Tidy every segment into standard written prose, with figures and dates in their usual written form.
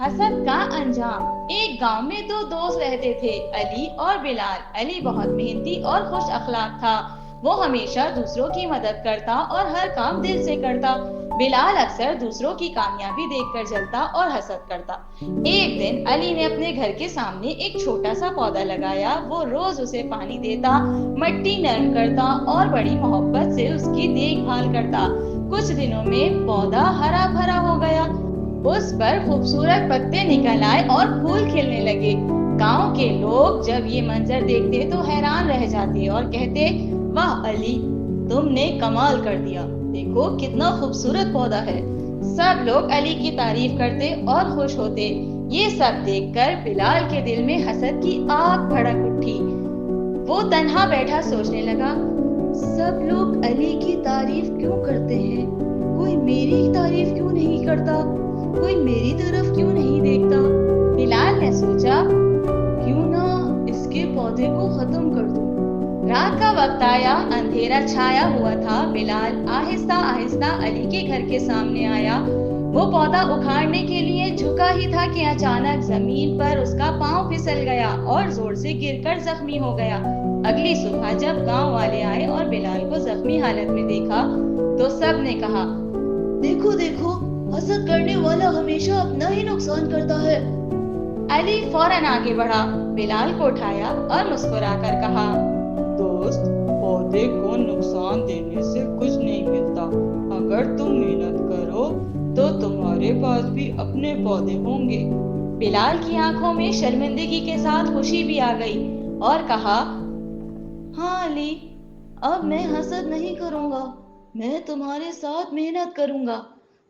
حسد کا انجام۔ ایک گاؤں میں دو دوست رہتے تھے، علی اور بلال۔ علی بہت محنتی اور خوش اخلاق تھا، وہ ہمیشہ دوسروں کی مدد کرتا اور ہر کام دل سے کرتا۔ بلال اکثر دوسروں کی کامیابی دیکھ کر جلتا اور حسد کرتا۔ ایک دن علی نے اپنے گھر کے سامنے ایک چھوٹا سا پودا لگایا، وہ روز اسے پانی دیتا، مٹی نرم کرتا اور بڑی محبت سے اس کی دیکھ بھال کرتا۔ کچھ دنوں میں پودا ہرا بھرا ہو گیا، اس پر خوبصورت پتے نکل آئے اور پھول کھلنے لگے۔ گاؤں کے لوگ جب یہ منظر دیکھتے تو حیران رہ جاتے اور کہتے، واہ علی، تم نے کمال کر دیا، دیکھو کتنا خوبصورت پودا ہے۔ سب لوگ علی کی تعریف کرتے اور خوش ہوتے۔ یہ سب دیکھ کر بلال کے دل میں حسد کی آگ بھڑک اٹھی۔ وہ تنہا بیٹھا سوچنے لگا، سب لوگ علی کی تعریف کیوں کرتے ہیں، کوئی میری تعریف کیوں نہیں کرتا، کوئی میری طرف کیوں نہیں دیکھتا۔ بلال نے سوچا، کیوں نہ اس کے پودے کو ختم کر دوں۔ رات کا وقت آیا، اندھیرا چھایا ہوا تھا۔ بلال آہستہ آہستہ علی کے گھر کے سامنے آیا۔ وہ پودا اکھاڑنے کے لیے جھکا ہی تھا کہ اچانک زمین پر اس کا پاؤں پھسل گیا اور زور سے گر کر زخمی ہو گیا۔ اگلی صبح جب گاؤں والے آئے اور بلال کو زخمی حالت میں دیکھا تو سب نے کہا، دیکھو دیکھو، حسد کرنے والا ہمیشہ اپنا ہی نقصان کرتا ہے۔ علی فوراً آگے بڑھا، بلال کو اٹھایا اور مسکرا کر کہا، دوست، پودے کو نقصان دینے سے کچھ نہیں ملتا، اگر تم محنت کرو تو تمہارے پاس بھی اپنے پودے ہوں گے۔ بلال کی آنکھوں میں شرمندگی کے ساتھ خوشی بھی آ گئی اور کہا، ہاں علی، اب میں حسد نہیں کروں گا، میں تمہارے ساتھ محنت کروں گا۔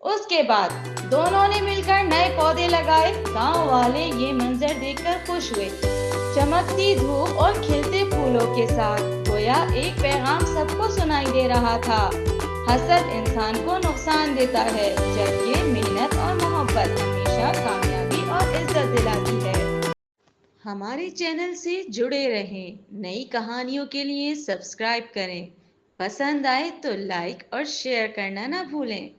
اس کے بعد دونوں نے مل کر نئے پودے لگائے۔ گاؤں والے یہ منظر دیکھ کر خوش ہوئے۔ چمکتی دھوپ اور کھلتے پھولوں کے ساتھ گویا ایک پیغام سب کو سنائی دے رہا تھا، حسد انسان کو نقصان دیتا ہے، جبکہ محنت اور محبت ہمیشہ کامیابی اور عزت دلاتی ہے۔ ہمارے چینل سے جڑے رہیں، نئی کہانیوں کے لیے سبسکرائب کریں، پسند آئے تو لائک اور شیئر کرنا نہ بھولیں۔